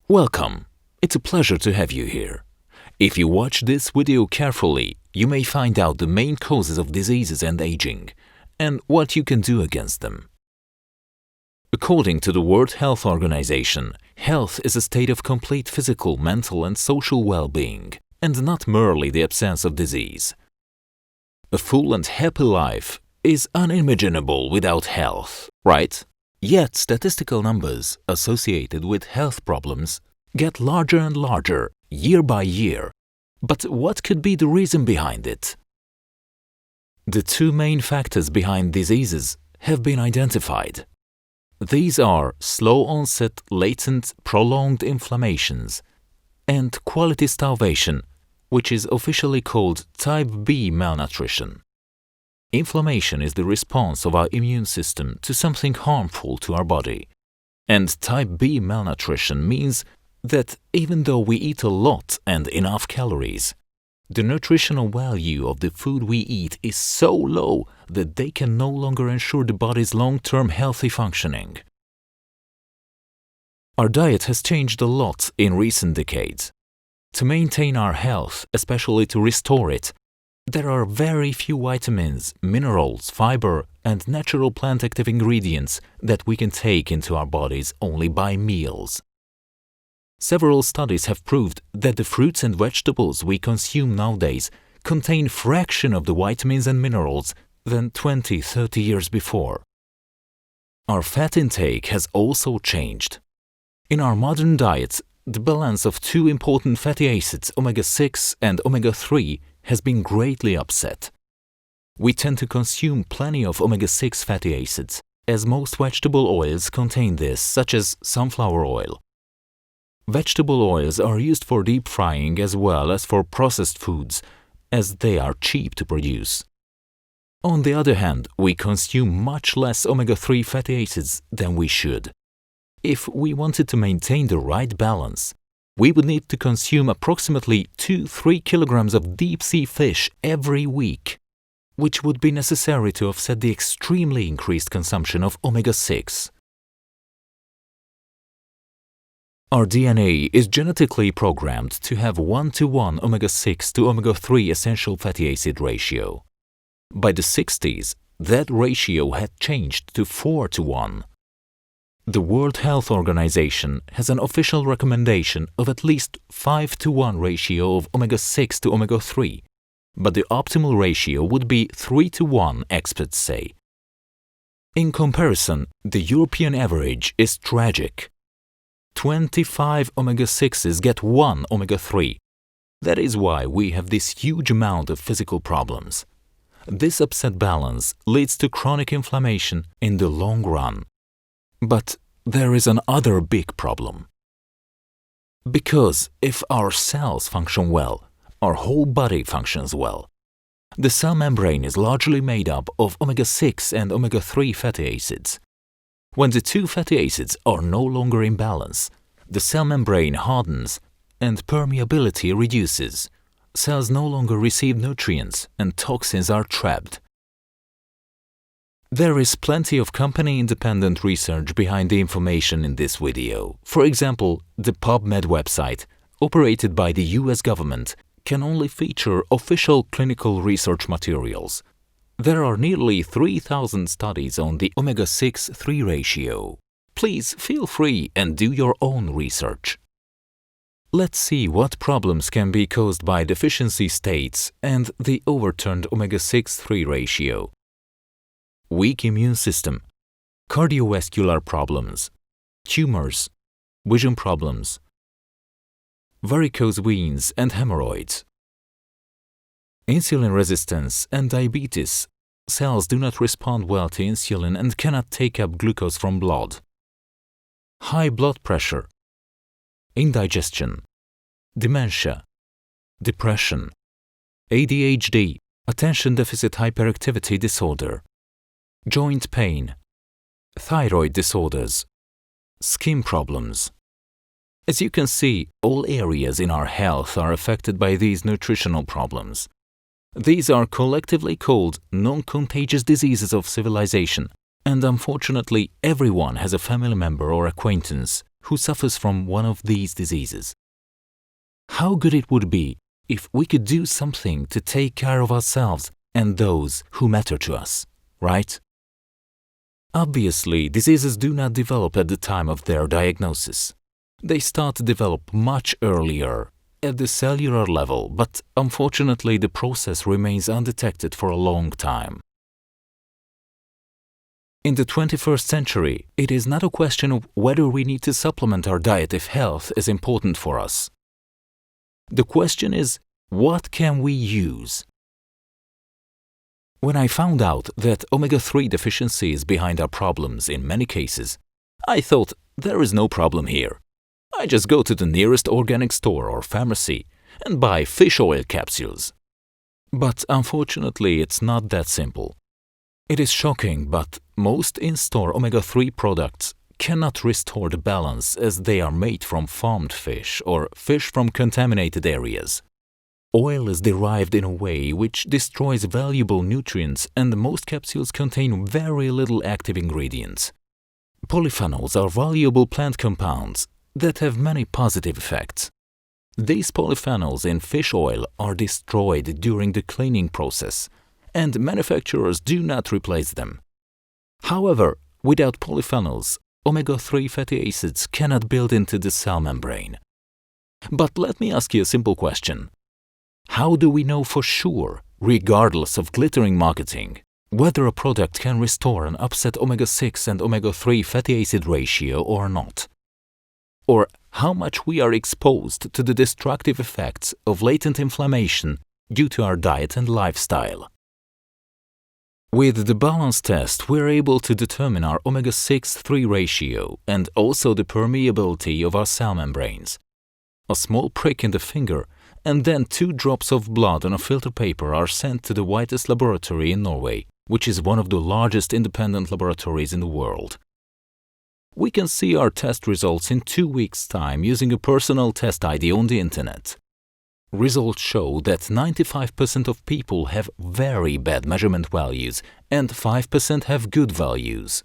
Welcome. It's a pleasure to have you here. If you watch this video carefully, you may find out the main causes of diseases and aging, and what you can do against them. According to the World Health Organization, health is a state of complete physical, mental and social well-being, and not merely the absence of disease. A full and happy life is unimaginable without health, right? Yet statistical numbers associated with health problems get larger and larger year by year. But what could be the reason behind it? The two main factors behind diseases have been identified. These are slow onset, latent, prolonged inflammations, and quality starvation, which is officially called type B malnutrition. Inflammation is the response of our immune system to something harmful to our body. And type B malnutrition means that even though we eat a lot and enough calories, the nutritional value of the food we eat is so low that they can no longer ensure the body's long-term healthy functioning. Our diet has changed a lot in recent decades. To maintain our health, especially to restore it, there are very few vitamins, minerals, fiber, and natural plant active ingredients that we can take into our bodies only by meals. Several studies have proved that the fruits and vegetables we consume nowadays contain fraction of the vitamins and minerals than 20-30 years before. Our fat intake has also changed. In our modern diets, the balance of two important fatty acids, omega-6 and omega-3, has been greatly upset. We tend to consume plenty of omega-6 fatty acids, as most vegetable oils contain this, such as sunflower oil. Vegetable oils are used for deep frying as well as for processed foods, as they are cheap to produce. On the other hand, we consume much less omega-3 fatty acids than we should. If we wanted to maintain the right balance, we would need to consume approximately 2-3 kilograms of deep-sea fish every week, which would be necessary to offset the extremely increased consumption of omega-6. Our DNA is genetically programmed to have 1:1 omega-6 to omega-3 essential fatty acid ratio. By the 60s, that ratio had changed to 4:1. The World Health Organization has an official recommendation of at least 5:1 ratio of omega-6 to omega-3, but the optimal ratio would be 3:1, experts say. In comparison, the European average is tragic. 25 omega-6s get 1 omega-3. That is why we have this huge amount of physical problems. This upset balance leads to chronic inflammation in the long run. But there is another big problem. Because if our cells function well, our whole body functions well. The cell membrane is largely made up of omega-6 and omega-3 fatty acids. When the two fatty acids are no longer in balance, the cell membrane hardens and permeability reduces. Cells no longer receive nutrients and toxins are trapped. There is plenty of company-independent research behind the information in this video. For example, the PubMed website, operated by the US government, can only feature official clinical research materials. There are nearly 3,000 studies on the omega-6-3 ratio. Please feel free and do your own research. Let's see what problems can be caused by deficiency states and the overturned omega-6-3 ratio. Weak immune system, cardiovascular problems, tumors, vision problems, varicose veins and hemorrhoids, insulin resistance and diabetes. Cells do not respond well to insulin and cannot take up glucose from blood. High blood pressure, indigestion, dementia, depression, ADHD, attention deficit hyperactivity disorder, joint pain, thyroid disorders, skin problems. As you can see, all areas in our health are affected by these nutritional problems. These are collectively called non-contagious diseases of civilization, and unfortunately everyone has a family member or acquaintance who suffers from one of these diseases. How good it would be if we could do something to take care of ourselves and those who matter to us, right? Obviously, diseases do not develop at the time of their diagnosis. They start to develop much earlier, at the cellular level, but unfortunately the process remains undetected for a long time. In the 21st century, it is not a question of whether we need to supplement our diet if health is important for us. The question is, what can we use? When I found out that omega-3 deficiency is behind our problems in many cases, I thought there is no problem here. I just go to the nearest organic store or pharmacy and buy fish oil capsules. But unfortunately, it's not that simple. It is shocking, but most in-store omega-3 products cannot restore the balance as they are made from farmed fish or fish from contaminated areas. Oil is derived in a way which destroys valuable nutrients, and most capsules contain very little active ingredients. Polyphenols are valuable plant compounds that have many positive effects. These polyphenols in fish oil are destroyed during the cleaning process, and manufacturers do not replace them. However, without polyphenols, omega-3 fatty acids cannot build into the cell membrane. But let me ask you a simple question. How do we know for sure, regardless of glittering marketing, whether a product can restore an upset omega-6 and omega-3 fatty acid ratio or not? Or how much we are exposed to the destructive effects of latent inflammation due to our diet and lifestyle? With the balance test, we are able to determine our omega-6-3 ratio and also the permeability of our cell membranes. A small prick in the finger and then 2 drops of blood on a filter paper are sent to the Whitest laboratory in Norway, which is one of the largest independent laboratories in the world. We can see our test results in 2 weeks' time using a personal test ID on the internet. Results show that 95% of people have very bad measurement values and 5% have good values.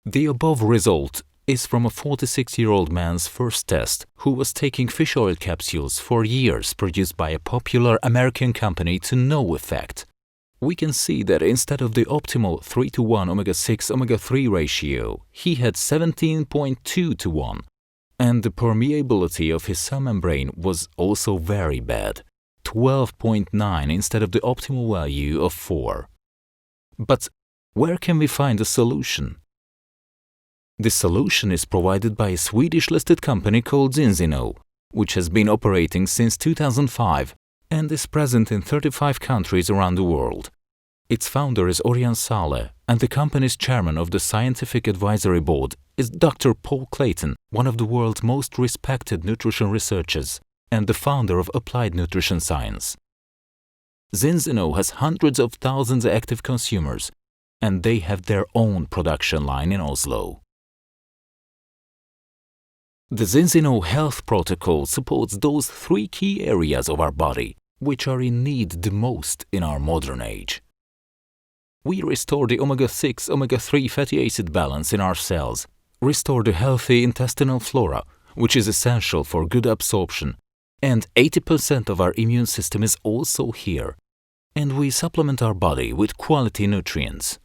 The above result is from a 46-year-old man's first test who was taking fish oil capsules for years produced by a popular American company to no effect. We can see that instead of the optimal 3:1 omega-6 omega-3 ratio, he had 17.2:1, and the permeability of his cell membrane was also very bad, 12.9 instead of the optimal value of 4. But where can we find a solution? The solution is provided by a Swedish-listed company called Zinzino, which has been operating since 2005 and is present in 35 countries around the world. Its founder is Orion Saleh, and the company's chairman of the Scientific Advisory Board is Dr. Paul Clayton, one of the world's most respected nutrition researchers and the founder of applied nutrition science. Zinzino has hundreds of thousands of active consumers, and they have their own production line in Oslo. The Zinzino Health Protocol supports those 3 key areas of our body which are in need the most in our modern age. We restore the omega-6, omega-3 fatty acid balance in our cells, restore the healthy intestinal flora, which is essential for good absorption, and 80% of our immune system is also here, and we supplement our body with quality nutrients.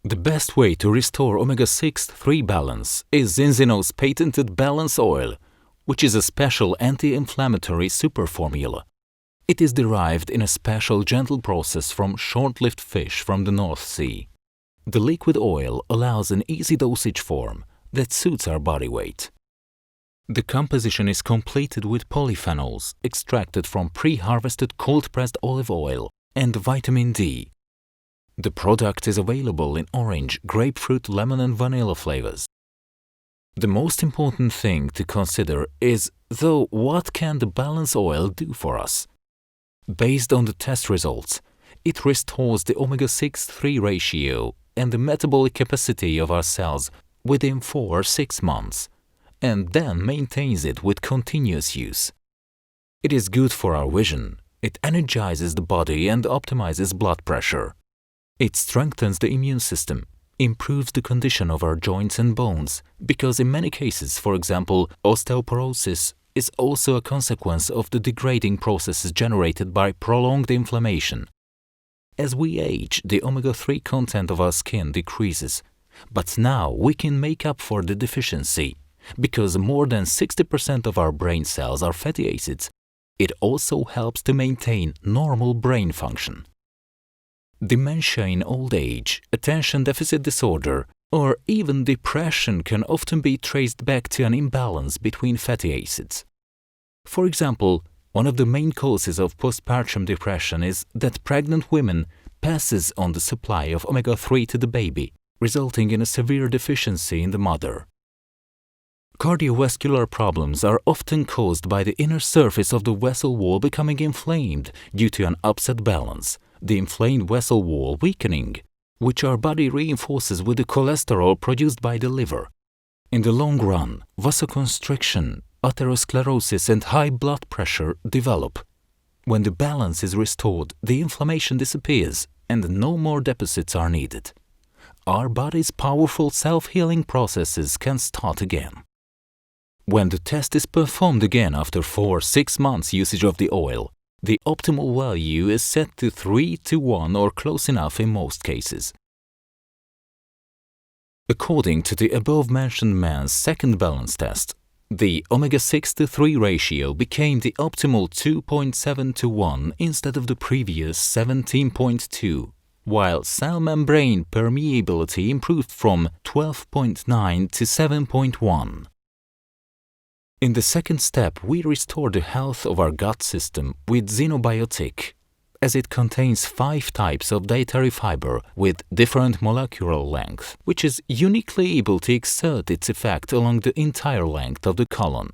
The best way to restore omega-6-3 balance is Zinzino's patented Balance Oil, which is a special anti-inflammatory super formula. It is derived in a special gentle process from short-lived fish from the North Sea. The liquid oil allows an easy dosage form that suits our body weight. The composition is completed with polyphenols extracted from pre-harvested cold-pressed olive oil and vitamin D. The product is available in orange, grapefruit, lemon and vanilla flavors. The most important thing to consider is, though, what can the Balance Oil do for us? Based on the test results, it restores the omega-6-3 ratio and the metabolic capacity of our cells within 4 or 6 months, and then maintains it with continuous use. It is good for our vision, it energizes the body and optimizes blood pressure. It strengthens the immune system, improves the condition of our joints and bones because in many cases, for example, osteoporosis is also a consequence of the degrading processes generated by prolonged inflammation. As we age, the omega-3 content of our skin decreases, but now we can make up for the deficiency because more than 60% of our brain cells are fatty acids. It also helps to maintain normal brain function. Dementia in old age, attention deficit disorder, or even depression can often be traced back to an imbalance between fatty acids. For example, one of the main causes of postpartum depression is that pregnant women passes on the supply of omega-3 to the baby, resulting in a severe deficiency in the mother. Cardiovascular problems are often caused by the inner surface of the vessel wall becoming inflamed due to an upset balance, the inflamed vessel wall weakening, which our body reinforces with the cholesterol produced by the liver. In the long run, vasoconstriction, atherosclerosis and high blood pressure develop. When the balance is restored, the inflammation disappears and no more deposits are needed. Our body's powerful self-healing processes can start again. When the test is performed again after 4-6 months usage of the oil, the optimal value is set to 3:1 or close enough in most cases. According to the above-mentioned man's second balance test, the omega-6:3 ratio became the optimal 2.7:1 instead of the previous 17.2, while cell membrane permeability improved from 12.9 to 7.1. In the second step, we restore the health of our gut system with Zinzino, as it contains 5 types of dietary fiber with different molecular length, which is uniquely able to exert its effect along the entire length of the colon.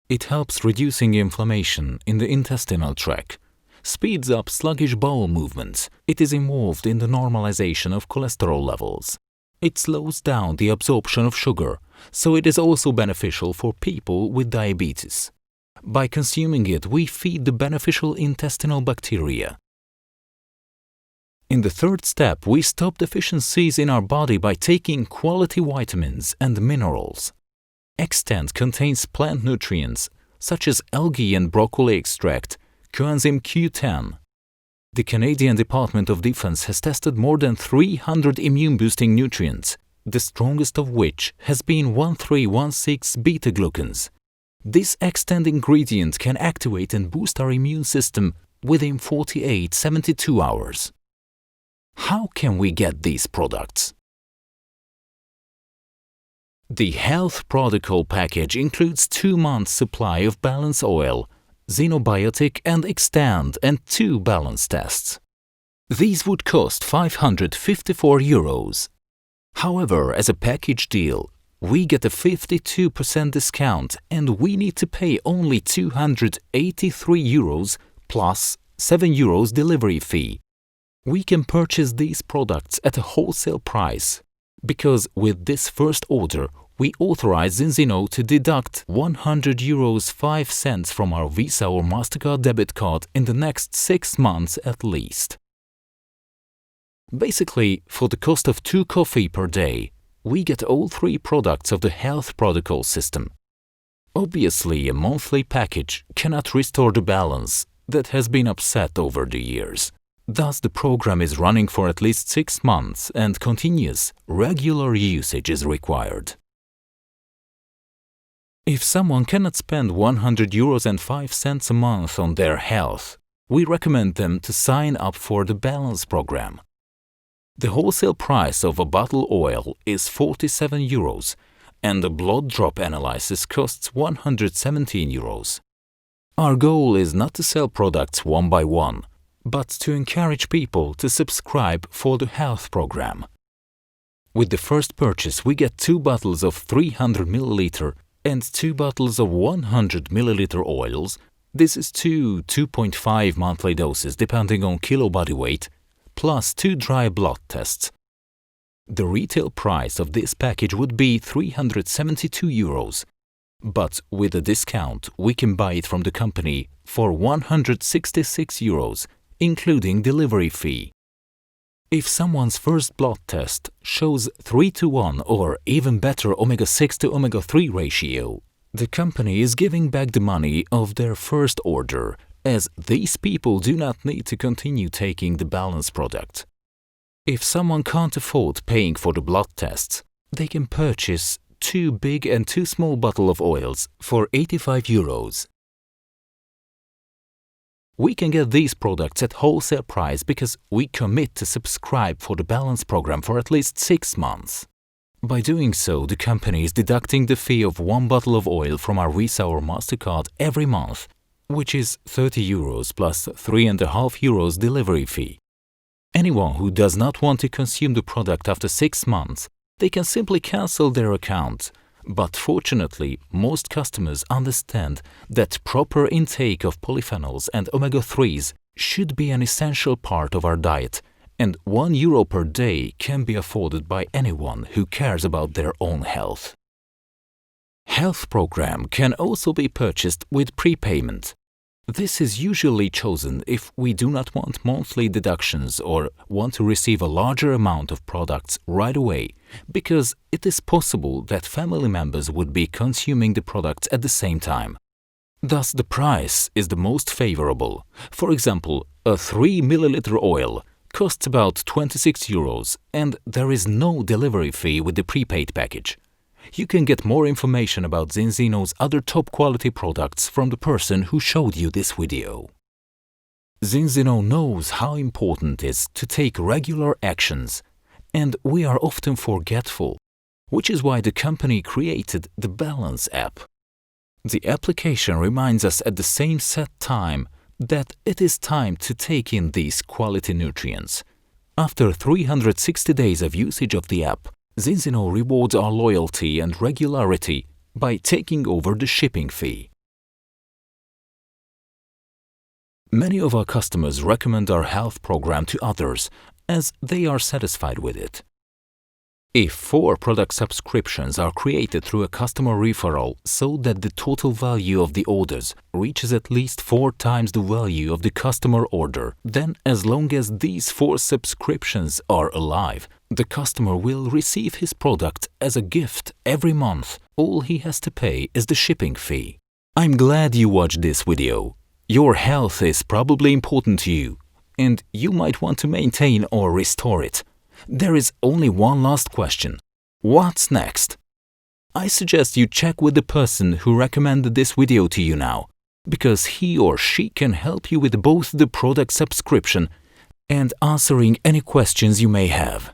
It helps reducing inflammation in the intestinal tract, speeds up sluggish bowel movements, it is involved in the normalization of cholesterol levels. It slows down the absorption of sugar, so it is also beneficial for people with diabetes. By consuming it, we feed the beneficial intestinal bacteria. In the third step, we stop deficiencies in our body by taking quality vitamins and minerals. Extant contains plant nutrients such as algae and broccoli extract, coenzyme Q10. The Canadian Department of Defense has tested more than 300 immune-boosting nutrients, the strongest of which has been 1316 beta-glucans. This extant ingredient can activate and boost our immune system within 48-72 hours. How can we get these products? The Health Protocol package includes 2 months' supply of balance oil, Zinzino and Extend and 2 balance tests. These would cost €554. However, as a package deal, we get a 52% discount and we need to pay only €283 plus €7 delivery fee. We can purchase these products at a wholesale price because with this first order, we authorize Zinzino to deduct €100.05 from our Visa or MasterCard debit card in the next 6 months at least. Basically, for the cost of 2 coffee per day, we get all 3 products of the Health Protocol system. Obviously, a monthly package cannot restore the balance that has been upset over the years. Thus, the program is running for at least 6 months and continuous, regular usage is required. If someone cannot spend €100.05 a month on their health, we recommend them to sign up for the Balance program. The wholesale price of a bottle oil is €47 and a blood drop analysis costs €117. Our goal is not to sell products one by one, but to encourage people to subscribe for the health program. With the first purchase, we get 2 bottles of 300 ml and 2 bottles of 100 ml oils. This is 2.5 monthly doses depending on kilo body weight, plus 2 dry blood tests. The retail price of this package would be €372, but with a discount we can buy it from the company for €166, including delivery fee. If someone's first blood test shows 3:1 or even better omega-6 to omega-3 ratio, the company is giving back the money of their first order, as these people do not need to continue taking the balance product. If someone can't afford paying for the blood tests, they can purchase 2 big and 2 small bottles of oils for €85. We can get these products at wholesale price because we commit to subscribe for the balance program for at least 6 months. By doing so, the company is deducting the fee of 1 bottle of oil from our Visa or MasterCard every month, which is €30 plus €3.50 delivery fee. Anyone who does not want to consume the product after 6 months, they can simply cancel their account. But fortunately, most customers understand that proper intake of polyphenols and omega-3s should be an essential part of our diet, and €1 per day can be afforded by anyone who cares about their own health. Health program can also be purchased with prepayment. This is usually chosen if we do not want monthly deductions or want to receive a larger amount of products right away, because it is possible that family members would be consuming the products at the same time. Thus, the price is the most favorable. For example, a 3 ml oil costs about €26 and there is no delivery fee with the prepaid package. You can get more information about Zinzino's other top quality products from the person who showed you this video. Zinzino knows how important it is to take regular actions, and we are often forgetful, which is why the company created the Balance app. The application reminds us at the same set time that it is time to take in these quality nutrients. After 360 days of usage of the app, Zinzino rewards our loyalty and regularity by taking over the shipping fee. Many of our customers recommend our health program to others as they are satisfied with it. If 4 product subscriptions are created through a customer referral so that the total value of the orders reaches at least 4 times the value of the customer order, then as long as these 4 subscriptions are alive, the customer will receive his product as a gift every month. All he has to pay is the shipping fee. I'm glad you watched this video. Your health is probably important to you, and you might want to maintain or restore it. There is only one last question. What's next? I suggest you check with the person who recommended this video to you now, because he or she can help you with both the product subscription and answering any questions you may have.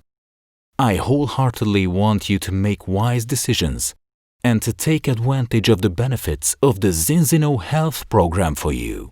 I wholeheartedly want you to make wise decisions and to take advantage of the benefits of the Zinzino Health program for you.